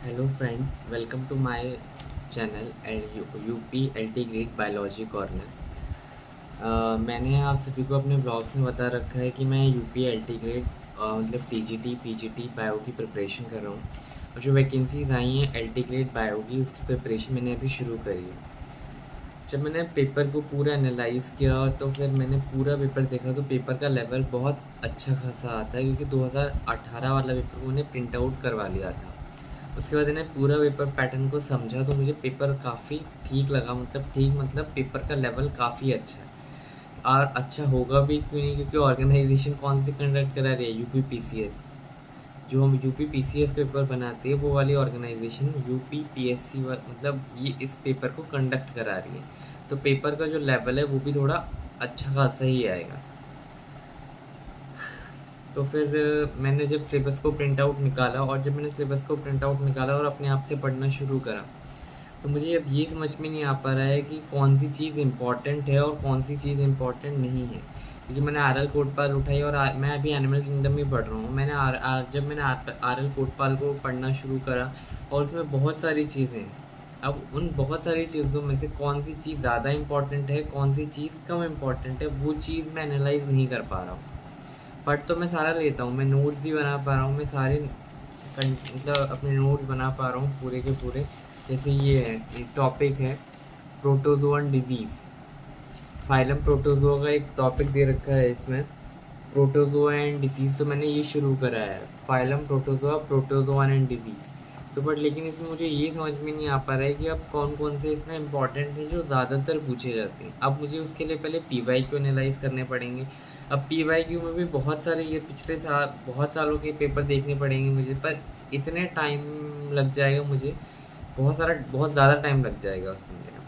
Hello friends, welcome to my channel UP LT grade biology corner. मैंने आप सभी को अपने ब्लॉग्स में बता रखा है कि मैं यूपी एल्टी ग्रेड मतलब टीजीटी पीजीटी बायो की प्रिपरेशन कर रहा हूँ। और जो वैकेंसीज़ आई हैं एल्टी ग्रेड बायो की, उसकी प्रिपरेशन मैंने अभी शुरू करी है। जब मैंने पेपर को पूरा एनालाइज़ किया तो फिर मैंने पूरा पेपर देखा, तो पेपर का लेवल बहुत अच्छा खासा आता है, क्योंकि 2018 वाला पेपर मैंने प्रिंट आउट करवा लिया था। उसके बाद मैंने पूरा पेपर पैटर्न को समझा, तो मुझे पेपर काफ़ी ठीक लगा। मतलब ठीक, मतलब पेपर का लेवल काफ़ी अच्छा है। और अच्छा होगा भी क्यों नहीं, क्योंकि ऑर्गेनाइजेशन कौन सी कंडक्ट करा रही है, यूपी पीसीएस। जो हम यूपी पीसीएस का पेपर बनाते हैं, वो वाली ऑर्गेनाइजेशन यूपी पीएससी मतलब ये इस पेपर को कंडक्ट करा रही है। तो पेपर का जो लेवल है वो भी थोड़ा अच्छा खासा ही आएगा। तो फिर मैंने जब सिलेबस को प्रिंट आउट निकाला, और जब मैंने सिलेबस को प्रिंट आउट निकाला और अपने आप से पढ़ना शुरू करा, तो मुझे अब ये समझ में नहीं आ पा रहा है कि कौन सी चीज़ इम्पॉर्टेंट है और कौन सी चीज़ इम्पॉर्टेंट नहीं है। क्योंकि मैंने आर एल कोटपाल उठाई, और मैं अभी एनिमल किंगडम ही पढ़ रहा हूँ। जब मैंने आर एल कोटपाल को पढ़ना शुरू करा, और उसमें बहुत सारी चीज़ें हैं। अब उन बहुत सारी चीज़ों में से कौन सी चीज़ ज़्यादा इम्पॉर्टेंट है, कौन सी चीज़ कम इम्पॉर्टेंट है, वो चीज़ मैं एनालाइज नहीं कर पा रहा हूँ। पढ़ तो मैं सारा लेता हूँ, मैं नोट्स भी बना पा रहा हूँ, मैं सारे मतलब अपने नोट्स बना पा रहा हूँ पूरे के पूरे। जैसे ये है, टॉपिक है प्रोटोजोअन डिजीज़। फाइलम प्रोटोजोआ का एक टॉपिक दे रखा है इसमें, प्रोटोजोआ एंड डिजीज़। तो मैंने ये शुरू करा है, phylum protozoa, protozoan and disease. तो बट लेकिन इसमें मुझे ये समझ में नहीं आ पा रहा है कि अब कौन कौन से इसमें इंपॉर्टेंट है जो ज़्यादातर पूछे जाते हैं। अब मुझे उसके लिए पहले पी वाई क्यू एनालाइज करने पड़ेंगे। अब पी वाई क्यू में भी बहुत सारे, ये पिछले साल बहुत सालों के पेपर देखने पड़ेंगे मुझे, पर इतने टाइम लग जाएगा मुझे, बहुत ज़्यादा टाइम लग जाएगा उसमें मेरा।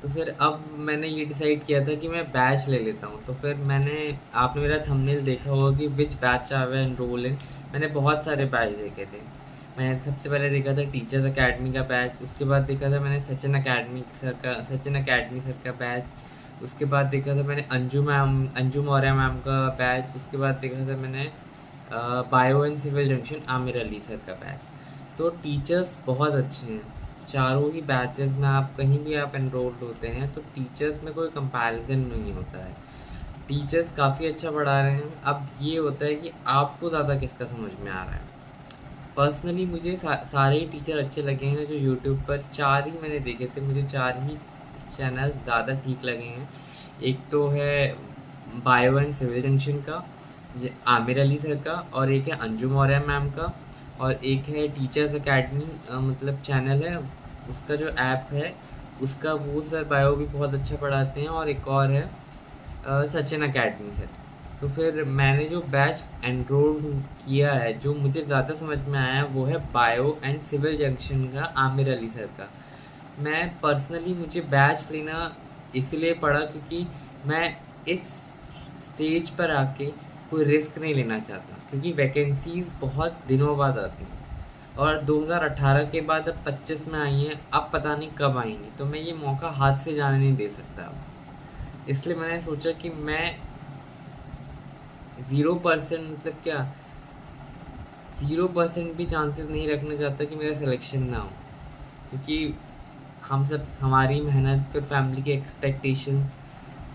तो फिर अब मैंने ये डिसाइड किया था कि मैं बैच ले लेता हूँ। तो फिर आपने मेरा थंबनेल देखा होगा कि विच बैच आई विल एनरोल इन। मैंने बहुत सारे बैच देखे थे। मैंने सबसे पहले देखा था टीचर्स अकेडमी का बैच, उसके बाद देखा था मैंने सचिन अकेडमी सर का बैच। उसके बाद देखा था मैंने अंजू मौर्य मैम का बैच। उसके बाद देखा था मैंने bio and civil junction Aamir Ali sir का बैच। तो टीचर्स बहुत अच्छे हैं चारों ही बैचेस में। आप कहीं भी आप एनरोल्ड होते हैं तो टीचर्स में कोई कंपैरिजन नहीं होता है। टीचर्स काफ़ी अच्छा पढ़ा रहे हैं। अब ये होता है कि आपको ज़्यादा किसका समझ में आ रहा है। पर्सनली मुझे सारे ही टीचर अच्छे लगे हैं। जो यूट्यूब पर 4 ही मैंने देखे थे, मुझे 4 ही चैनल ज़्यादा ठीक लगे हैं। एक तो है बायो एंड सिविल जंक्शन का, आमिर अली सर का, और एक है अंजू मौर्य मैम का, और एक है टीचर्स अकेडमी मतलब चैनल है, उसका जो ऐप है उसका, वो सर बायो भी बहुत अच्छा पढ़ाते हैं। और एक और है सचिन अकेडमी सर। तो फिर मैंने जो बैच एनरोल किया है, जो मुझे ज़्यादा समझ में आया है, वो है बायो एंड सिविल जंक्शन का आमिर अली सर का। मैं पर्सनली, मुझे बैच लेना इसलिए पड़ा क्योंकि मैं इस स्टेज पर आके कोई रिस्क नहीं लेना चाहता, क्योंकि वैकेंसीज़ बहुत दिनों बाद आती हैं। और 2018 के बाद अब 25 में आई हैं, अब पता नहीं कब आएंगी। तो मैं ये मौका हाथ से जाने नहीं दे सकता अब। इसलिए मैंने सोचा कि मैं 0% मतलब क्या, 0% भी चांसेस नहीं रखना चाहता कि मेरा सिलेक्शन ना हो। क्योंकि हमारी मेहनत, फिर फैमिली के एक्सपेक्टेशंस,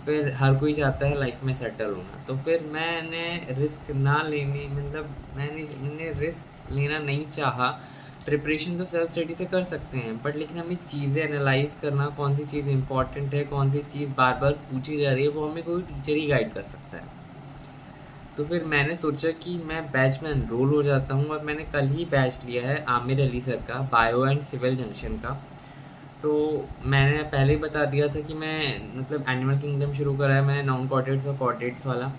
फिर हर कोई चाहता है लाइफ में सेटल होना। तो फिर मैंने रिस्क ना लेने, मतलब मैंने रिस्क लेना नहीं चाहा। प्रिपरेशन तो सेल्फ स्टडी से कर सकते हैं, बट लेकिन हमें चीज़ें एनालाइज करना, कौन सी चीज़ इंपॉर्टेंट है, कौन सी चीज़ बार बार पूछी जा रही है, वो हमें कोई टीचर ही गाइड कर सकता है। तो फिर मैंने सोचा कि मैं बैच में एनरोल हो जाता हूँ, और मैंने कल ही बैच लिया है आमिर अली सर का, बायो एंड सिविल जंक्शन का। तो मैंने पहले ही बता दिया था कि मैं मतलब एनिमल किंगडम शुरू करा है मैंने, नॉन कॉर्डेट्स और कॉर्डेट्स वाला।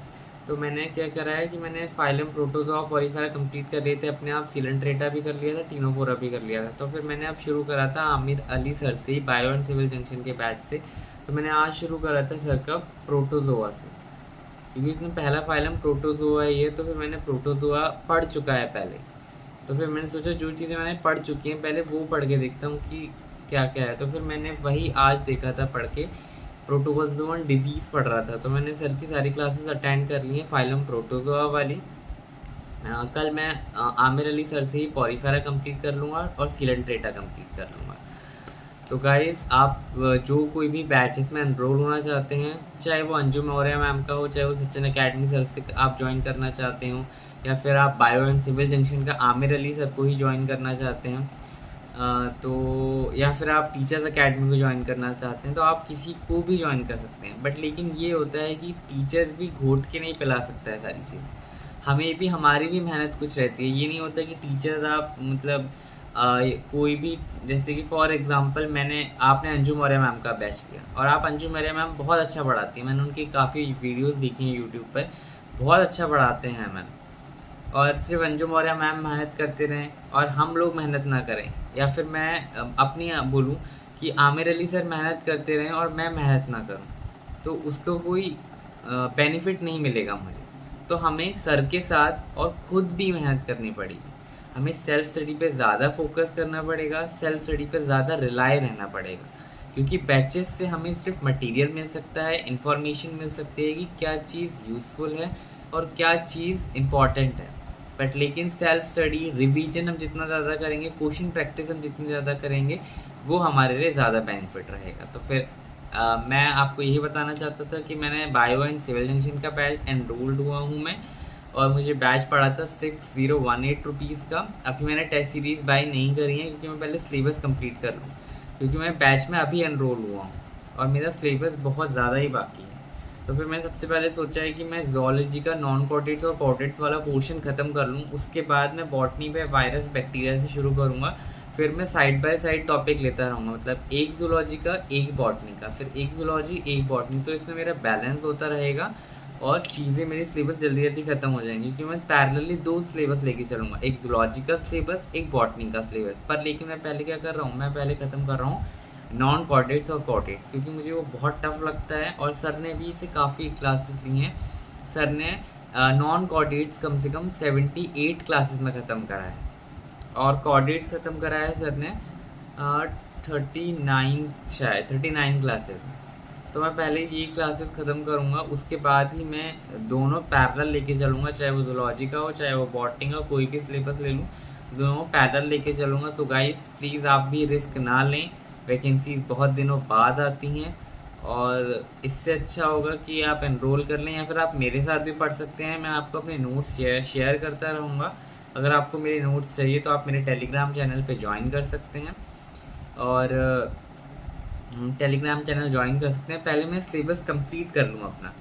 तो मैंने क्या करा है कि मैंने फाइलम प्रोटोजोआ पॉलीफेरा कंप्लीट कर लिए थे अपने आप, सिलेंट्रेटा भी कर लिया था, टीनोफोरा भी कर लिया था। तो फिर मैंने अब शुरू करा था आमिर अली सर से, बायो एंड सिविल जंक्शन के बैच से। तो मैंने आज शुरू करा था सर का प्रोटोजोआ से, क्योंकि इसमें पहला फाइलम प्रोटोजोआ ही है। तो फिर मैंने प्रोटोजोआ पढ़ चुका है पहले। तो फिर मैंने सोचा जो चीज़ें मैंने पढ़ चुकी हैं पहले, वो पढ़ के देखता हूँ कि क्या क्या है। तो फिर मैंने वही आज देखा था पढ़ के, प्रोटोजोअन डिजीज़ पढ़ रहा था। तो मैंने सर की सारी क्लासेस अटेंड कर ली हैं फाइलम प्रोटोजोआ वाली। कल मैं आमिर अली सर से ही पॉरीफेरा कंप्लीट कर लूँगा और सीलन ट्रेटा कंप्लीट कर लूँगा। तो गाइज़ आप जो कोई भी बैचेस में एनरोल होना चाहते हैं, चाहे वो अंजू मौर्य मैम का हो, चाहे वो सचिन अकेडमी सर से आप ज्वाइन करना चाहते हो, या फिर आप बायो एंड सिविल जंक्शन का आमिर अली सर को ही ज्वाइन करना चाहते हैं, तो या फिर आप टीचर्स अकेडमी को ज्वाइन करना चाहते हैं, तो आप किसी को भी ज्वाइन कर सकते हैं। बट लेकिन ये होता है कि टीचर्स भी घोट के नहीं पिला सकता है सारी चीज़, हमें भी हमारी भी मेहनत कुछ रहती है। ये नहीं होता कि टीचर्स आप मतलब कोई भी, जैसे कि फॉर एग्जांपल आपने अंजू मौर्य मैम का बैच लिया और आप अंजू मौर्य मैम बहुत अच्छा पढ़ाती हैं, मैंने उनकी काफ़ी वीडियोस देखी हैं यूट्यूब पर, बहुत अच्छा पढ़ाते हैं मैम, और सिर्फ अंजू मौर्य मैम मेहनत करते रहें और हम लोग मेहनत ना करें, या फिर मैं अपनी बोलूँ कि आमिर अली सर मेहनत करते रहें और मैं मेहनत ना करूँ, तो उसको कोई बेनिफिट नहीं मिलेगा मुझे। तो हमें सर के साथ और खुद भी मेहनत करनी पड़ेगी, हमें सेल्फ स्टडी पे ज़्यादा फोकस करना पड़ेगा, सेल्फ स्टडी पे ज़्यादा रिलाय रहना पड़ेगा, क्योंकि बैचेस से हमें सिर्फ मटेरियल मिल सकता है, इन्फॉर्मेशन मिल सकती है कि क्या चीज़ यूज़फुल है और क्या चीज़ इम्पॉर्टेंट है। बट लेकिन सेल्फ स्टडी, रिवीजन हम जितना ज़्यादा करेंगे, क्वेश्चन प्रैक्टिस हम जितनी ज़्यादा करेंगे, वो हमारे लिए ज़्यादा बेनिफिट रहेगा। तो फिर मैं आपको यही बताना चाहता था कि मैंने बायो एंड सिविल जंक्शन का बैच एनरोल्ड हुआ हूँ मैं, और मुझे बैच पड़ा था 6018 रुपीज़ का। अभी मैंने टेस्ट सीरीज़ बाय नहीं करी है क्योंकि मैं पहले सिलेबस कंप्लीट कर लूँ, क्योंकि मैं बैच में अभी एनरोल हुआ हूँ और मेरा सिलेबस बहुत ज़्यादा ही बाकी है। तो फिर मैंने सबसे पहले सोचा है कि मैं ज़ूलॉजी का नॉन कॉर्डेट्स और कॉर्डेट्स वाला पोर्शन ख़त्म कर लूँ, उसके बाद मैं बॉटनी पे वायरस बैक्टीरिया से शुरू करूँगा, फिर मैं साइड बाय साइड टॉपिक लेता रहूँगा, मतलब एक ज़ूलॉजी का, एक बॉटनी का, फिर एक ज़ूलॉजी, एक बॉटनी, तो इसमें मेरा बैलेंस होता रहेगा और चीज़ें मेरी सिलेबस जल्दी जल्दी ख़त्म हो जाएंगी, क्योंकि मैं पैरेलली 2 सिलेबस लेके चलूँगा, एक ज़ूलॉजी का सिलेबस, एक बॉटनी का सिलेबस। पर लेकिन मैं पहले क्या कर रहा हूँ, मैं पहले ख़त्म कर रहा हूँ नॉन कॉर्डेट्स और कॉर्डेट्स, क्योंकि मुझे वो बहुत टफ लगता है और सर ने भी इसे काफ़ी क्लासेस ली हैं। सर ने नॉन कॉर्डेट्स कम से कम 78 क्लासेस में ख़त्म करा है और कॉर्डेट्स ख़त्म करा है सर ने 39 शायद 39 क्लासेस में। तो मैं पहले ये क्लासेस ख़त्म करूँगा, उसके बाद ही मैं दोनों पैरेलल लेके चलूँगा, चाहे वो ज़ूलॉजी का हो, चाहे वो बॉटनी का, कोई भी सिलेबस ले लूँ, दोनों पैरेलल लेके चलूँगा। सो गाइस प्लीज़ आप भी रिस्क ना लें, वैकेंसीज़ बहुत दिनों बाद आती हैं, और इससे अच्छा होगा कि आप एनरोल कर लें, या फिर आप मेरे साथ भी पढ़ सकते हैं। मैं आपको अपने नोट्स शेयर करता रहूँगा। अगर आपको मेरे नोट्स चाहिए तो आप मेरे टेलीग्राम चैनल पे ज्वाइन कर सकते हैं, और टेलीग्राम चैनल ज्वाइन कर सकते हैं। पहले मैं सिलेबस कंप्लीट कर लूँ अपना,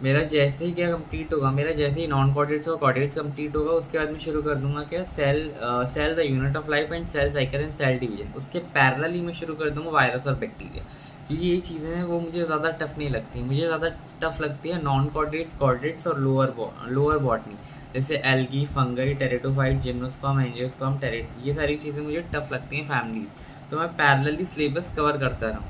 मेरा जैसे ही क्या कंप्लीट होगा, मेरा जैसे ही नॉन कॉर्डेट्स और कॉर्डेट्स कंप्लीट होगा, उसके बाद मैं शुरू कर दूंगा क्या, cell the unit of life and cell cycle and cell division. उसके पैरेलल ही मैं शुरू कर दूंगा वायरस और बैक्टीरिया, क्योंकि ये चीज़ें हैं वो मुझे ज़्यादा टफ नहीं लगती। मुझे ज़्यादा टफ लगती है नॉन कॉर्डेट्स, कॉर्डेट्स और लोअर बॉटनी, जैसे एल्गी, फंगई, टेरेटोफाइट, जिम्नोस्पर्म, एंजियोस्पर्म, टेरेट, ये सारी चीज़ें मुझे टफ लगती हैं फैमिलीज़। तो मैं पैरेलली सिलेबस कवर करता रहूँ,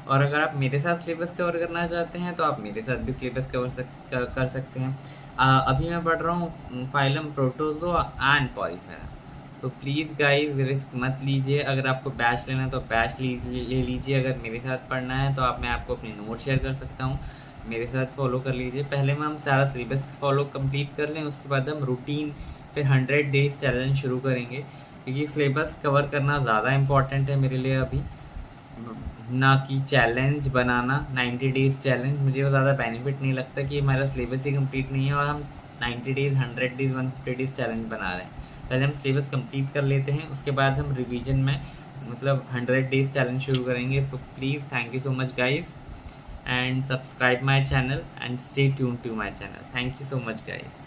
और अगर आप मेरे साथ सिलेबस कवर करना चाहते हैं तो आप मेरे साथ भी सिलेबस कर सकते हैं। अभी मैं पढ़ रहा हूँ phylum, protozoa and Porifera. So please guys risk मत लीजिए, अगर आपको बैच लेना है तो बैच ले लीजिए, अगर मेरे साथ पढ़ना है तो मैं आपको अपने नोट शेयर कर सकता हूँ, मेरे साथ फॉलो कर लीजिए। पहले में हम सारा सिलेबस फॉलो कंप्लीट कर लें, उसके बाद हम रूटीन, फिर 100 डेज़ चैलेंज शुरू करेंगे, क्योंकि सिलेबस कवर करना ज़्यादा इंपॉर्टेंट है मेरे लिए अभी, ना कि चैलेंज बनाना 90 डेज़ चैलेंज। मुझे वो ज़्यादा बेनिफिट नहीं लगता कि हमारा सिलेबस ही कंप्लीट नहीं है और हम 90 डेज़, 100 डेज़, 150 डेज़ चैलेंज बना रहे हैं। पहले हम सिलेबस कंप्लीट कर लेते हैं, उसके बाद हम रिवीजन में मतलब 100 डेज़ चैलेंज शुरू करेंगे। So please thank you so much guys, and subscribe my channel and stay tune to my channel. Thank you so much guys.